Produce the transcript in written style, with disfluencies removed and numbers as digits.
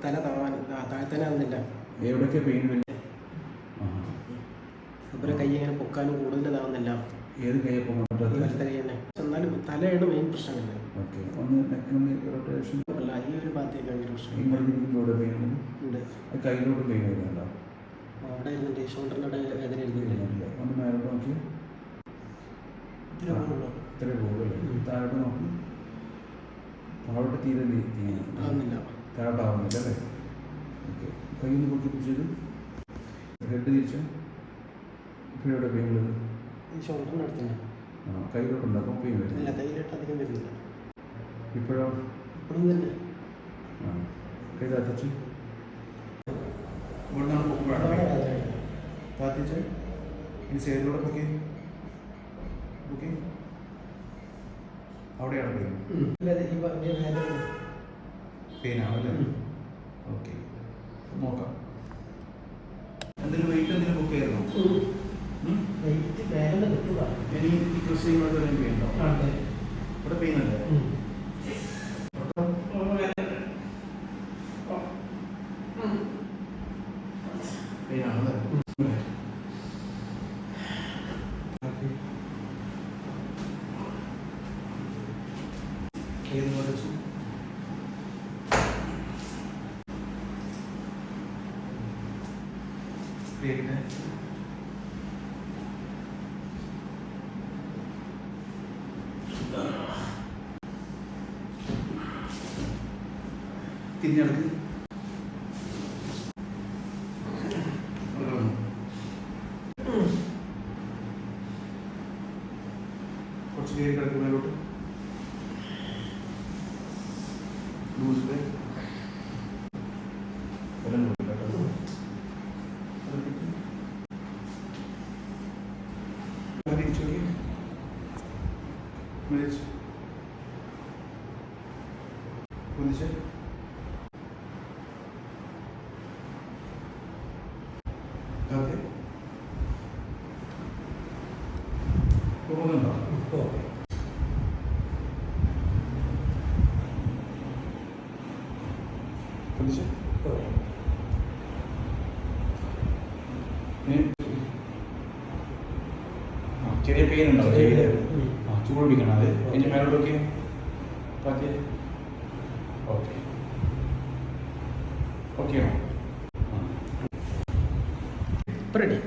തല താഴ്ത്താനാവുന്നില്ല. എവിടെയൊക്കെ പെയിൻ വരും? അതുപോലെ കൈ ഇങ്ങനെ പൊക്കാനും കൂടുതലാവുന്നില്ല. ഏത് കൈയപ്പം വലത്തെ കൈ തന്നെ. എന്നാലും തലയുടെ മെയിൻ പ്രശ്നമില്ല. ഓക്കെ, ഒന്ന് നെക്കിന് റൊട്ടേഷൻ അല്ല, ഈ ഒരു ഭാഗത്തേക്ക് ഭയങ്കര പ്രശ്നം ഇങ്ങോട്ട് പെയിൻ ഉണ്ട്. കയ്യിലോട്ട് പെയിൻ വരുന്നുണ്ടോ? അവിടെ ഇരുന്നുണ്ട്, ഷോൾഡറിൻ്റെ വേദന ഇരുന്നില്ല. ഒന്ന് മേലോട്ട് നോക്കി. ഇത്രേ പോകുമല്ലേ? താഴോട്ട് നോക്കി. താഴോട്ട് തീരെ ആവുന്നില്ല. താഴോട്ടാവുന്നില്ല അല്ലേ? ഓക്കെ, കയ്യിൽ പൊക്കി പിടിച്ചത്. ഹെഡ് തിരിച്ച് ഇപ്പോഴെവിടെ പെയിൻ ഉള്ളത്? ഈ ഷോൾഡറിൻ്റെ അടുത്ത് തന്നെ. കയ്യിലോട്ടുണ്ട്, അപ്പം പെയിൻ വരുന്നില്ല. കയ്യിലോട്ട് അധികം വരുന്നില്ല. ഇപ്പോഴോ? ഇപ്പോഴും തന്നെ. കൈ താത്തിച്ച് ഇവിടുന്നാണ് പൊക്കുമ്പോഴാണ് താത്തിച്ച് ഇനി സൈഡിലൂടെ പൊക്കി പൊക്കി. അവിടെയാണ് പെയിനാണല്ലേ? ഓക്കെ, നോക്കാം. എന്തെങ്കിലും വെയിറ്റ് എന്തെങ്കിലും ബുക്ക് ചെയ്യണോ? ഇനി ഈ പ്രസ് ചെയ്യുമ്പോൾ പെയിൻ ഉണ്ടോ? ഇവിടെ പെയിൻ അല്ലേ? പെയിനാണല്ലേ? തിരിഞ്ഞെടുക്ക്. കുറച്ച് കയറി കിടക്കുന്നതിലോട്ട് ലൂസിലെ തിരിച്ചു നോക്കി. പൊന്നിച്ച് പോകുന്നുണ്ടോ? ചെറിയ പെയിൻ ഉണ്ടോ? ചൂട് പിടിക്കണം. അത് ഇനി മേലോട്ടൊക്കെ ഓക്കെ ഓക്കെ റെഡി.